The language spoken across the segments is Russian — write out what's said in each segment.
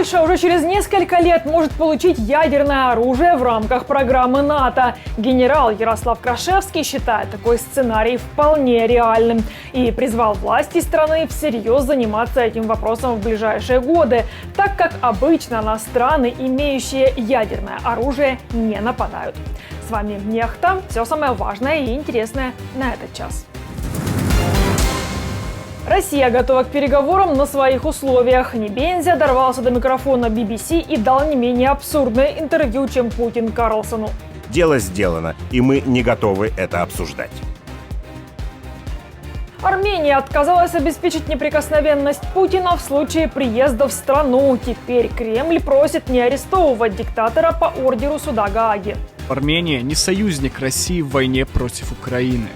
Польша уже через несколько лет может получить ядерное оружие в рамках программы НАТО. Генерал Ярослав Крашевский считает такой сценарий вполне реальным и призвал власти страны всерьез заниматься этим вопросом в ближайшие годы, так как обычно на страны, имеющие ядерное оружие, не нападают. С вами Нехта. Все самое важное и интересное на этот час. Россия готова к переговорам на своих условиях. Небензи дорвался до микрофона BBC и дал не менее абсурдное интервью, чем Путин Карлсону. Дело сделано, и мы не готовы это обсуждать. Армения отказалась обеспечить неприкосновенность Путина в случае приезда в страну. Теперь Кремль просит не арестовывать диктатора по ордеру суда Гааги. Армения не союзник России в войне против Украины.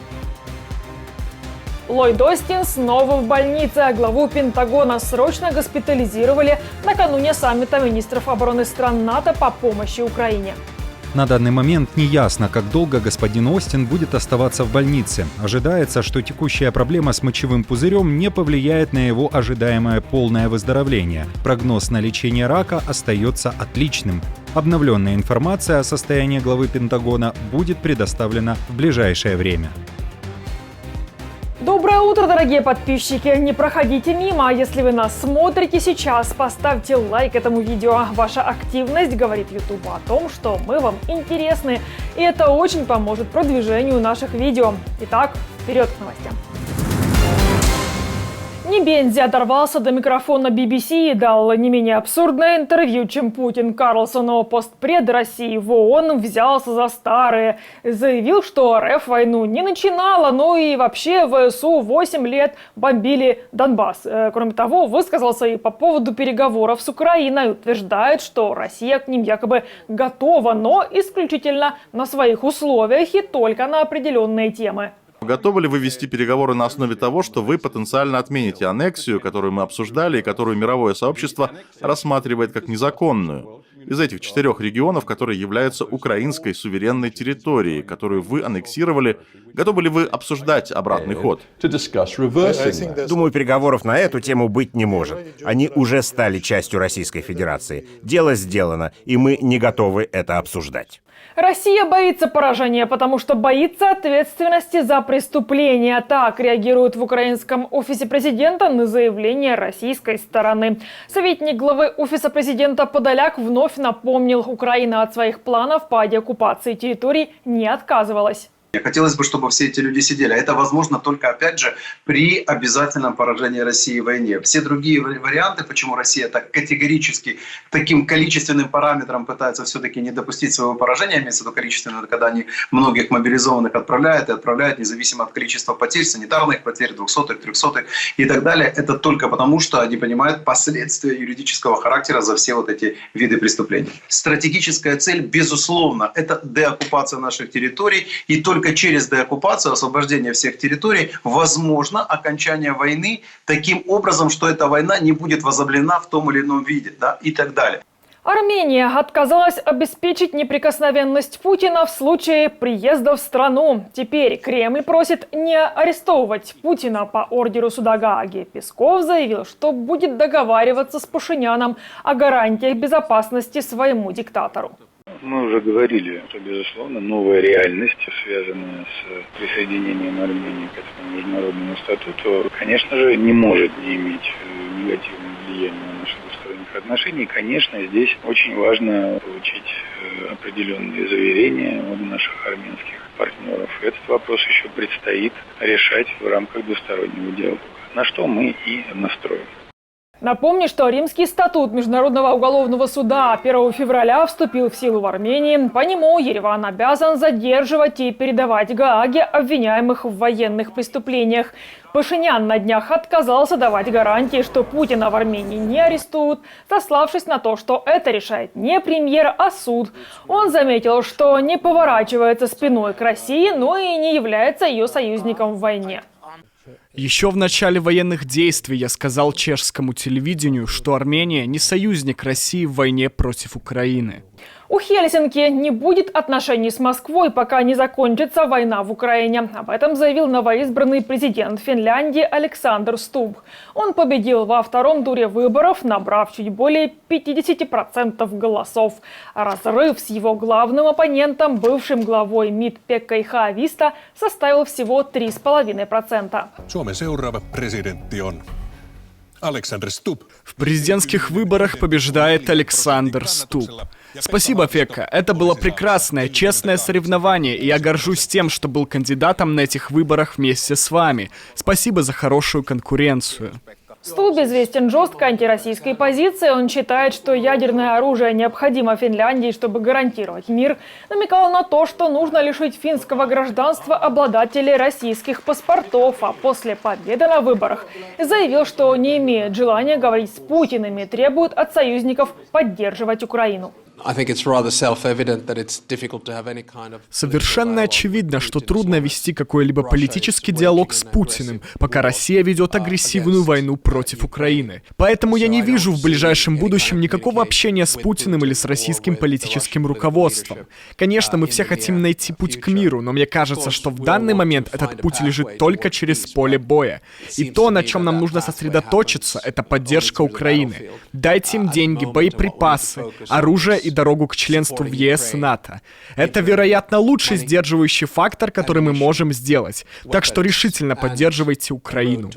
Ллойд Остин снова в больнице. Главу Пентагона срочно госпитализировали накануне саммита министров обороны стран НАТО по помощи Украине. На данный момент не ясно, как долго господин Остин будет оставаться в больнице. Ожидается, что текущая проблема с мочевым пузырем не повлияет на его ожидаемое полное выздоровление. Прогноз на лечение рака остается отличным. Обновленная информация о состоянии главы Пентагона будет предоставлена в ближайшее время. Доброе утро, дорогие подписчики! Не проходите мимо. Если вы нас смотрите сейчас, поставьте лайк этому видео. Ваша активность говорит YouTube о том, что мы вам интересны. И это очень поможет продвижению наших видео. Итак, вперед к новостям. Небензи оторвался до микрофона BBC и дал не менее абсурдное интервью, чем Путин Карлсону. Постпред России в ООН взялся за старое. Заявил, что РФ войну не начинала, но и вообще ВСУ 8 лет бомбили Донбасс. Кроме того, высказался и по поводу переговоров с Украиной. Утверждает, что Россия к ним якобы готова, но исключительно на своих условиях и только на определенные темы. Готовы ли вы вести переговоры на основе того, что вы потенциально отмените аннексию, которую мы обсуждали и которую мировое сообщество рассматривает как незаконную? Из этих 4 регионов, которые являются украинской суверенной территорией, которую вы аннексировали, готовы ли вы обсуждать обратный ход? Думаю, переговоров на эту тему быть не может. Они уже стали частью Российской Федерации. Дело сделано, и мы не готовы это обсуждать. Россия боится поражения, потому что боится ответственности за преступления. Так реагируют в украинском офисе президента на заявление российской стороны. Советник главы офиса президента Подоляк вновь напомнил, Украина от своих планов по деоккупации территорий не отказывалась. Хотелось бы, чтобы все эти люди сидели. А это возможно только, опять же, при обязательном поражении России в войне. Все другие варианты, почему Россия так категорически, таким количественным параметром пытается все-таки не допустить своего поражения, имеется в виду количественно, когда они многих мобилизованных отправляют, и отправляют независимо от количества потерь, санитарных потерь, 200-х, 300-х и так далее. Это только потому, что они понимают последствия юридического характера за все вот эти виды преступлений. Стратегическая цель, безусловно, это деоккупация наших территорий, и только через деоккупацию, освобождение всех территорий, возможно окончание войны таким образом, что эта война не будет возобновлена в том или ином виде, да, и так далее. Армения отказалась обеспечить неприкосновенность Путина в случае приезда в страну. Теперь Кремль просит не арестовывать Путина по ордеру суда Гааги. Песков заявил, что будет договариваться с Пашиняном о гарантиях безопасности своему диктатору. Мы уже говорили, что, безусловно, новая реальность, связанная с присоединением Армении к этому международному статуту, конечно же, не может не иметь негативного влияния на наши двусторонних отношения. И, конечно, здесь очень важно получить определенные заверения от наших армянских партнеров. Этот вопрос еще предстоит решать в рамках двустороннего диалога, на что мы и настроены. Напомню, что Римский статут Международного уголовного суда 1 февраля вступил в силу в Армении. По нему Ереван обязан задерживать и передавать Гааге обвиняемых в военных преступлениях. Пашинян на днях отказался давать гарантии, что Путина в Армении не арестуют, сославшись на то, что это решает не премьер, а суд. Он заметил, что не поворачивается спиной к России, но и не является ее союзником в войне. Еще в начале военных действий я сказал чешскому телевидению, что Армения не союзник России в войне против Украины. У Хельсинки не будет отношений с Москвой, пока не закончится война в Украине. Об этом заявил новоизбранный президент Финляндии Александр Стуб. Он победил во втором туре выборов, набрав чуть более 50% голосов. Разрыв с его главным оппонентом, бывшим главой МИД Пеккой Хааvisto, составил всего 3,5%. Suomen seuraava presidentti on Alexander Stubb. В президентских выборах побеждает Александр Стуб. Спасибо, Пекка. Это было прекрасное, честное соревнование, и я горжусь тем, что был кандидатом на этих выборах вместе с вами. Спасибо за хорошую конкуренцию. Стуб известен жесткой антироссийской позицией. Он считает, что ядерное оружие необходимо Финляндии, чтобы гарантировать мир. Намекал на то, что нужно лишить финского гражданства обладателей российских паспортов. А после победы на выборах заявил, что не имеет желания говорить с Путиным и требует от союзников поддерживать Украину. Совершенно очевидно, что трудно вести какой-либо политический диалог с Путиным, пока Россия ведет агрессивную войну против Украины. Поэтому я не вижу в ближайшем будущем никакого общения с Путиным или с российским политическим руководством. Конечно, мы все хотим найти путь к миру, но мне кажется, что в данный момент этот путь лежит только через поле боя. И то, на чем нам нужно сосредоточиться, это поддержка Украины. Дайте им деньги, боеприпасы, оружие и дорогу к членству в ЕС и НАТО. Это, вероятно, лучший сдерживающий фактор, который мы можем сделать. Так что решительно поддерживайте Украину.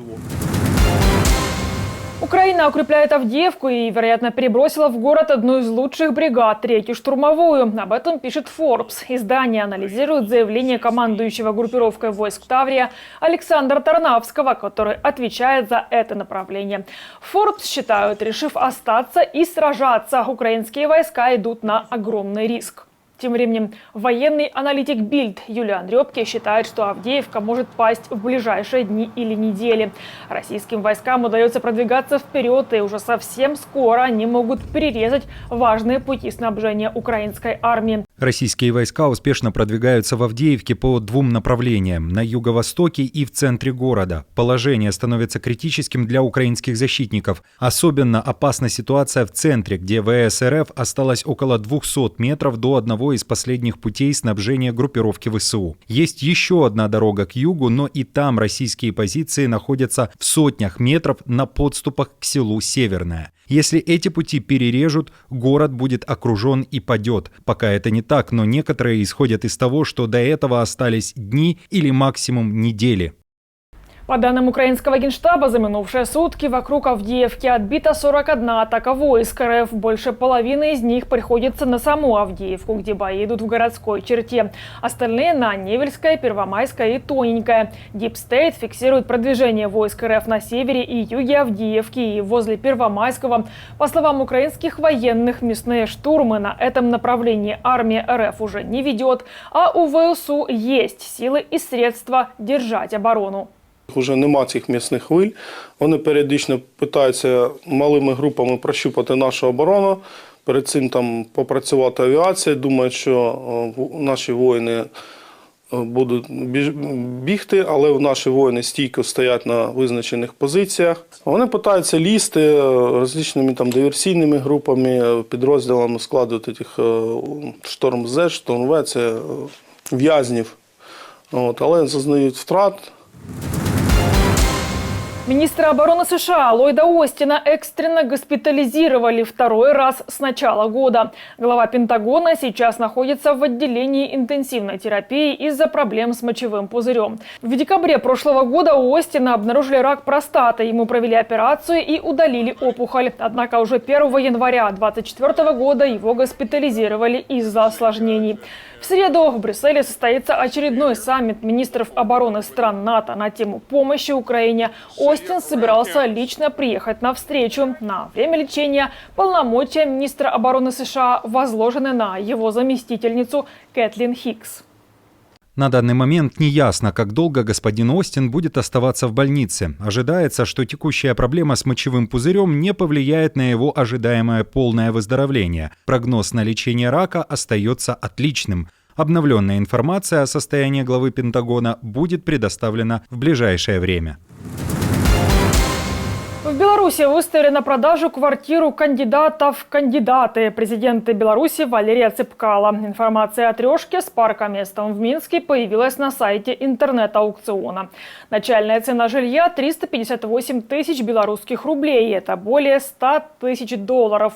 Украина укрепляет Авдеевку и, вероятно, перебросила в город одну из лучших бригад, третью штурмовую. Об этом пишет Forbes. Издание анализирует заявление командующего группировкой войск Таврия Александра Тарнавского, который отвечает за это направление. Forbes считают, решив остаться и сражаться, украинские войска идут на огромный риск. Тем временем военный аналитик Бильд Юлиан Рёбке считает, что Авдеевка может пасть в ближайшие дни или недели. Российским войскам удается продвигаться вперед, и уже совсем скоро они могут перерезать важные пути снабжения украинской армии. Российские войска успешно продвигаются в Авдеевке по двум направлениям – на юго-востоке и в центре города. Положение становится критическим для украинских защитников. Особенно опасна ситуация в центре, где ВС РФ осталось около 200 метров до одного из последних путей снабжения группировки ВСУ. Есть еще одна дорога к югу, но и там российские позиции находятся в сотнях метров на подступах к селу Северное. Если эти пути перережут, город будет окружен и падет. Пока это не так, но некоторые исходят из того, что до этого остались дни или максимум недели. По данным украинского генштаба, за минувшие сутки вокруг Авдеевки отбита 41 атака войск РФ. Больше половины из них приходится на саму Авдеевку, где бои идут в городской черте. Остальные на Невельское, Первомайское и Тоненькое. Deep State фиксирует продвижение войск РФ на севере и юге Авдеевки и возле Первомайского. По словам украинских военных, мясные штурмы на этом направлении армия РФ уже не ведет, а у ВСУ есть силы и средства держать оборону. Уже нема цих м'ясних хвиль. Вони періодично питаються малими групами прощупати нашу оборону. Перед цим там попрацювати авіація. Думають, що наші воїни будуть бігти, але наші воїни стійко стоять на визначених позиціях. Вони питаються лізти розличними там диверсійними групами, підрозділами складу таких Шторм З, Шторм В, це в'язнів. Але зазнають втрат. Министра обороны США Ллойда Остина экстренно госпитализировали второй раз с начала года. Глава Пентагона сейчас находится в отделении интенсивной терапии из-за проблем с мочевым пузырем. В декабре прошлого года у Остина обнаружили рак простаты. Ему провели операцию и удалили опухоль. Однако уже 1 января 2024 года его госпитализировали из-за осложнений. В среду в Брюсселе состоится очередной саммит министров обороны стран НАТО на тему помощи Украине. Остин собирался лично приехать на встречу. На время лечения полномочия министра обороны США возложены на его заместительницу Кэтлин Хикс. На данный момент не ясно, как долго господин Остин будет оставаться в больнице. Ожидается, что текущая проблема с мочевым пузырем не повлияет на его ожидаемое полное выздоровление. Прогноз на лечение рака остается отличным. Обновленная информация о состоянии главы Пентагона будет предоставлена в ближайшее время. В Беларуси выставили на продажу квартиру кандидатов в кандидаты. Президента Беларуси Валерия Цепкало. Информация о трешке с паркоместом в Минске появилась на сайте интернет-аукциона. Начальная цена жилья – 358 тысяч белорусских рублей. Это более 100 тысяч долларов.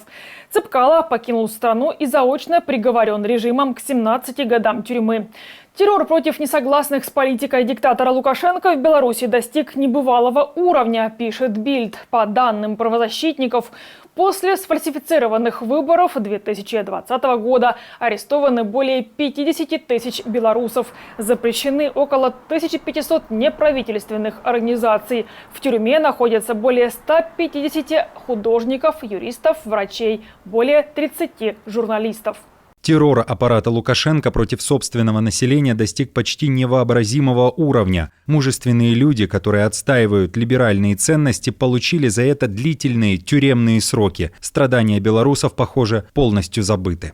Цепкало покинул страну и заочно приговорен режимом к 17 годам тюрьмы. Террор против несогласных с политикой диктатора Лукашенко в Беларуси достиг небывалого уровня, пишет Бильд. По данным правозащитников, после сфальсифицированных выборов 2020 года арестованы более 50 тысяч белорусов. Запрещены около 1500 неправительственных организаций. В тюрьме находятся более 150 художников, юристов, врачей, более 30 журналистов. Террор аппарата Лукашенко против собственного населения достиг почти невообразимого уровня. Мужественные люди, которые отстаивают либеральные ценности, получили за это длительные тюремные сроки. Страдания белорусов, похоже, полностью забыты.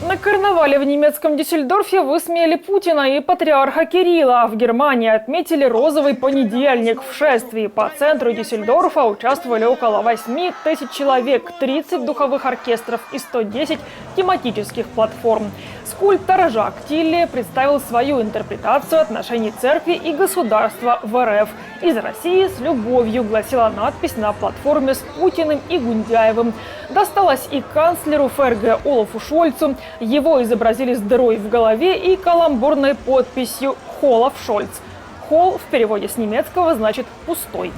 На карнавале в немецком Дюссельдорфе высмеяли Путина и патриарха Кирилла. В Германии отметили розовый понедельник. В шествии по центру Дюссельдорфа участвовали около 8 тысяч человек, 30 духовых оркестров и 110 тематических платформ. Скульптор Жак Тилли представил свою интерпретацию отношений церкви и государства в РФ. «Из России с любовью», гласила надпись на платформе с Путиным и Гундяевым. Досталось и канцлеру ФРГ Олафу Шольцу. Его изобразили с дырой в голове и каламбурной подписью «Холов Шольц». «Холл» в переводе с немецкого значит «пустой».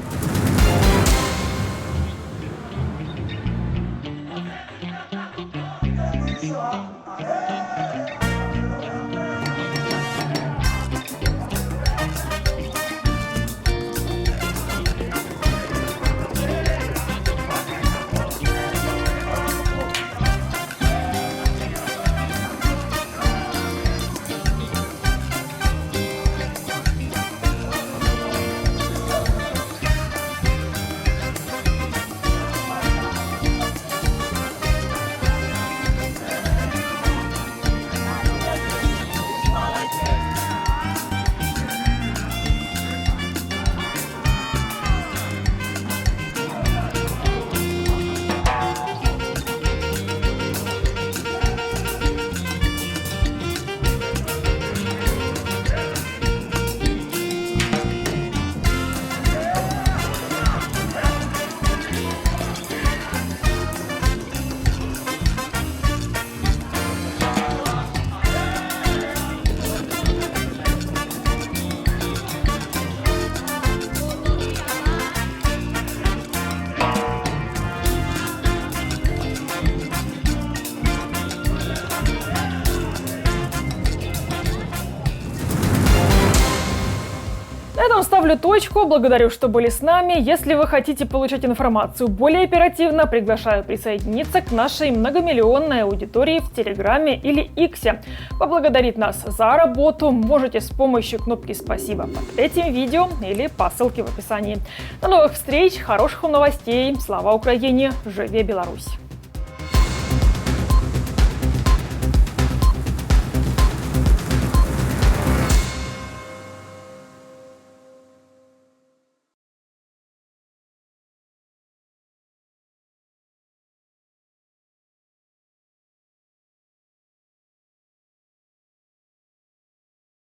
На этом ставлю точку. Благодарю, что были с нами. Если вы хотите получать информацию более оперативно, приглашаю присоединиться к нашей многомиллионной аудитории в Телеграме или Иксе. Поблагодарить нас за работу можете с помощью кнопки «Спасибо» под этим видео или по ссылке в описании. До новых встреч, хороших вам новостей. Слава Украине! Живе Беларусь!